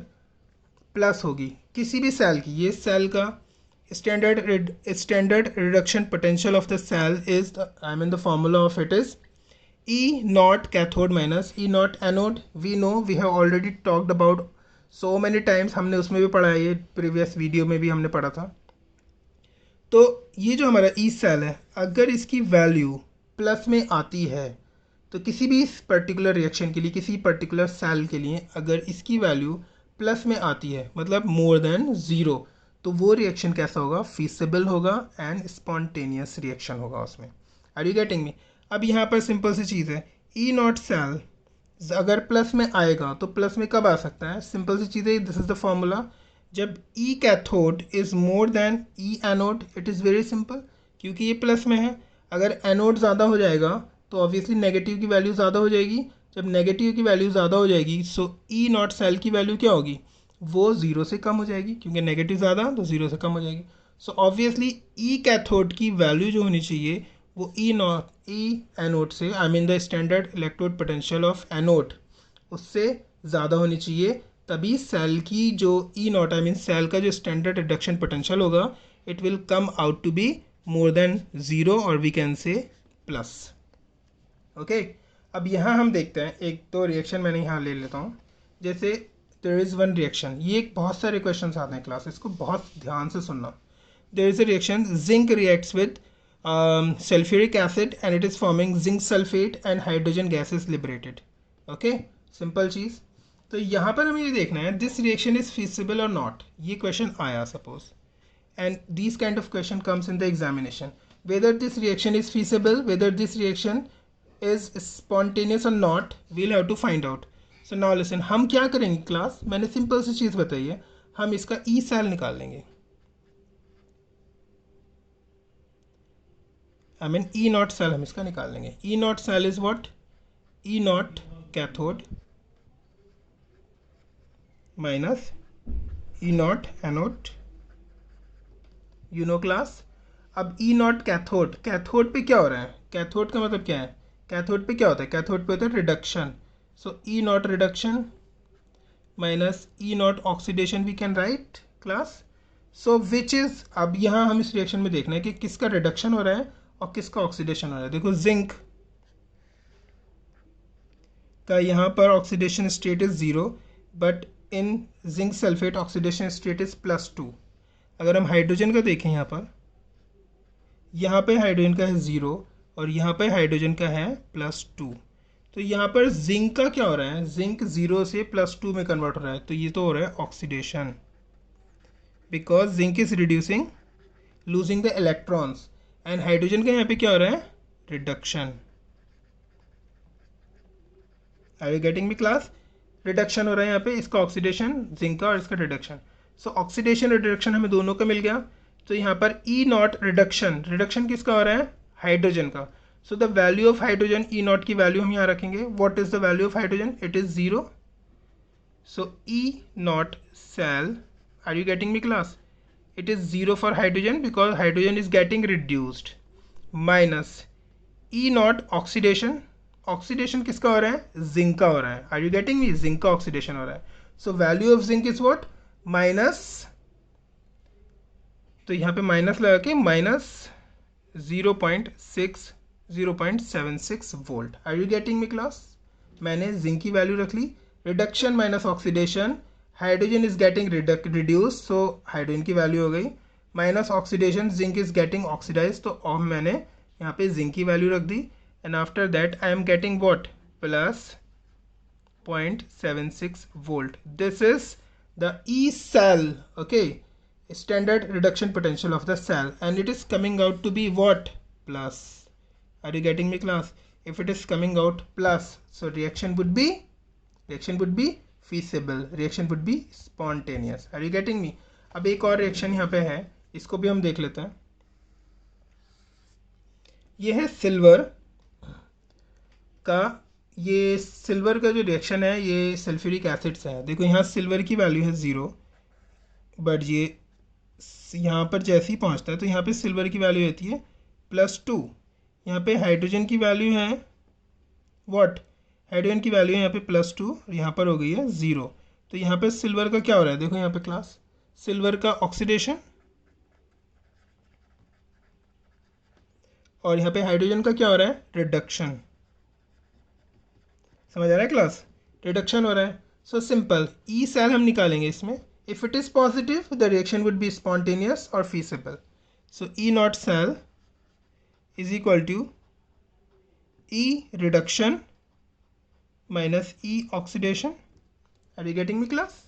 प्लस होगी किसी भी सेल की, ये सेल का standard reduction potential of the cell is I mean the formula of it is E naught cathode minus E naught anode. We know, we have already talked about so many times, हमने उसमें भी पढ़ा है, ये previous video में भी हमने पढ़ा था। तो ये जो हमारा ई सेल है, अगर इसकी वैल्यू प्लस में आती है तो किसी भी पर्टिकुलर रिएक्शन के लिए, किसी पर्टिकुलर सेल के लिए अगर इसकी वैल्यू प्लस में आती है मतलब मोर देन ज़ीरो, तो वो रिएक्शन कैसा होगा, फीसिबल होगा एंड स्पॉन्टेनियस रिएक्शन होगा उसमें। Are you getting me? अब यहाँ पर सिंपल सी चीज़ है, ई नॉट सेल अगर प्लस में आएगा तो प्लस में कब आ सकता है, सिंपल सी चीज़ है, दिस इज़ द फॉर्मूला, जब ई cathode is more than E anode. It is very simple, क्योंकि ये प्लस में है, अगर एनोड ज़्यादा हो जाएगा तो ऑब्वियसली नेगेटिव की वैल्यू ज़्यादा हो जाएगी। जब नेगेटिव की वैल्यू ज़्यादा हो जाएगी सो ई नॉट सेल की वैल्यू क्या होगी, वो ज़ीरो से कम हो जाएगी, क्योंकि नेगेटिव ज़्यादा तो ज़ीरो से कम हो जाएगी। सो ऑब्वियसली ई कैथोड की वैल्यू जो होनी चाहिए वो ई एनोड से, I mean the standard electrode potential of anode, उससे ज़्यादा होनी चाहिए, तभी सेल की जो E naught I mean cell का जो स्टैंडर्ड रिडक्शन पोटेंशियल होगा it will come out to be more than zero और we can say plus. Okay, अब यहाँ हम देखते हैं एक तो रिएक्शन मैंने यहाँ ले लेता हूँ, जैसे देयर इज़ वन रिएक्शन, ये एक बहुत सारे क्वेश्चन आते हैं क्लास, इसको बहुत ध्यान से सुनना। There is a reaction, zinc reacts with sulfuric acid and it is forming zinc sulfate and hydrogen gas is liberated. Okay, simple चीज़। तो यहाँ पर हमें ये देखना है दिस रिएक्शन इज फीसिबल और नॉट, ये क्वेश्चन आया suppose, and this kind of question comes in the examination, whether this reaction is feasible, whether this reaction is spontaneous और not, we'll have to find out. So now listen, हम क्या करेंगे class, मैंने simple सी चीज़ बताई है, हम इसका ई सेल निकाल लेंगे, I mean E naught cell हम इसका निकाल लेंगे। E naught cell is what, E naught cathode minus E naught anode, you know class. अब ई नॉट कैथोड, कैथोड पे क्या हो रहा है, कैथोड का मतलब क्या है, कैथोड पे क्या होता है, कैथोड पे होता है reduction, so E naught reduction minus E naught oxidation we can write class. So which is, अब यहाँ हम इस रिएक्शन में देखना है कि किसका रिडक्शन हो रहा है और किसका ऑक्सीडेशन हो रहा है। देखो जिंक का यहाँ पर oxidation state is zero, but in zinc sulphate oxidation state is +2। अगर हम हाइड्रोजन का देखें यहाँ पे हाइड्रोजन का है ज़ीरो और यहाँ पे हाइड्रोजन का है +2, तो यहाँ पर जिंक का क्या हो रहा है, जिंक ज़ीरो से +2 में कन्वर्ट हो रहा है, तो ये तो हो रहा है oxidation, because zinc is reducing losing the electrons, and hydrogen का यहाँ पे क्या हो रहा है, reduction. Are you getting me class, reduction हो रहा है यहाँ पे, इसका ऑक्सीडेशन जिंक का और इसका रिडक्शन। सो ऑक्सीडेशन और रिडक्शन हमें दोनों का मिल गया, तो यहाँ पर ई नॉट रिडक्शन, रिडक्शन किसका हो रहा है, हाइड्रोजन का। So the value of hydrogen, E naught की वैल्यू हम यहाँ रखेंगे, what is the value of hydrogen, it is zero, so E naught cell, are you getting me class, it is 0 for hydrogen because hydrogen is getting reduced, minus E naught oxidation, oxidation किसका हो रहा है, zinc का हो रहा है, are you getting me, zinc का oxidation हो रहा है, so value of zinc is what, minus, तो यहाँ पे माइनस लगा के minus 0.76 volt. Are you getting me class, मैंने जिंक की वैल्यू रख ली, reduction minus oxidation, hydrogen is getting reduce, so hydrogen की वैल्यू हो गई, minus oxidation, zinc is getting oxidise, तो अब मैंने यहाँ पे जिंक की वैल्यू रख दी, and after that I am getting what, plus 0.76 volt. This is the E cell, okay, standard reduction potential of the cell, and it is coming out to be what, plus. Are you getting me class, if it is coming out plus, so reaction would be feasible, reaction would be spontaneous. Are you getting me? अब एक और reaction यहाँ पे है, इसको भी हम देख लेते हैं। ये है सिल्वर का, ये सिल्वर का जो रिएक्शन है ये सल्फ्यूरिक एसिड से है। देखो यहाँ सिल्वर की वैल्यू है 0, बट ये यहाँ पर जैसे ही पहुँचता है तो यहाँ पे सिल्वर की वैल्यू रहती है +2, यहाँ पे हाइड्रोजन की वैल्यू है व्हाट, हाइड्रोजन की वैल्यू यहाँ पे +2 और यहाँ पर हो गई है 0। तो यहाँ पे सिल्वर का क्या हो रहा है, देखो यहाँ पे क्लास, सिल्वर का ऑक्सीडेशन और यहाँ पे हाइड्रोजन का क्या हो रहा है, रिडक्शन। समझ आ रहा है क्लास, रिडक्शन हो रहा है। सो सिंपल, ई सेल हम निकालेंगे इसमें। If it is positive the reaction would be spontaneous और feasible. So E naught cell is equal to E reduction minus E oxidation. Are you getting me class?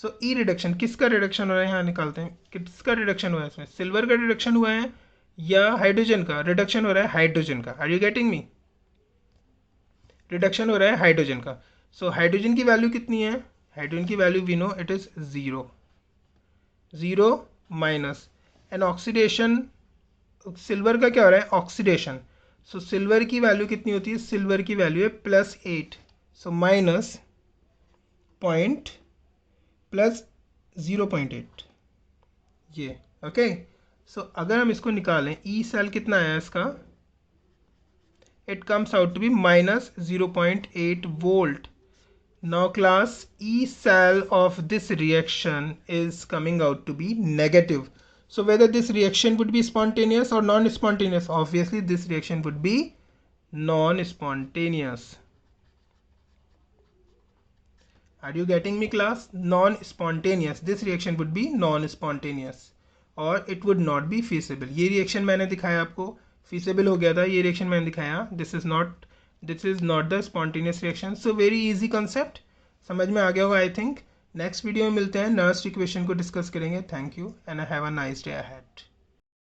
So E reduction, किसका reduction हो रहा है, यहाँ निकालते हैं किसका reduction हुआ है इसमें, सिल्वर का रिडक्शन हुआ है या हाइड्रोजन का रिडक्शन हो रहा है, हाइड्रोजन का। Are you getting me? Reduction हो रहा है हाइड्रोजन का। सो हाइड्रोजन की वैल्यू कितनी है, हाइड्रोजन की value we know it is 0 minus N oxidation, silver का क्या हो रहा है, ऑक्सीडेशन। सो सिल्वर की वैल्यू कितनी होती है, सिल्वर की वैल्यू है +8, सो माइनस पॉइंट प्लस 0.8 ये। ओके, सो अगर हम इसको निकालें, ई सेल कितना आया इसका, it comes out to be minus 0.8 volt. Now class, E cell of this reaction is coming out to be negative. So whether this reaction would be spontaneous or non-spontaneous, obviously this reaction would be non-spontaneous. Are you getting me class? Non-spontaneous, this reaction would be non-spontaneous और it would not be feasible. ये reaction मैंने दिखाया आपको, feasible हो गया था, ये reaction मैंने दिखाया, this is not the spontaneous reaction. So very easy concept, समझ में आ गया होगा आई थिंक। नेक्स्ट वीडियो में मिलते हैं, नर्स्ट इक्वेशन को डिस्कस करेंगे। Thank you and have a nice day ahead.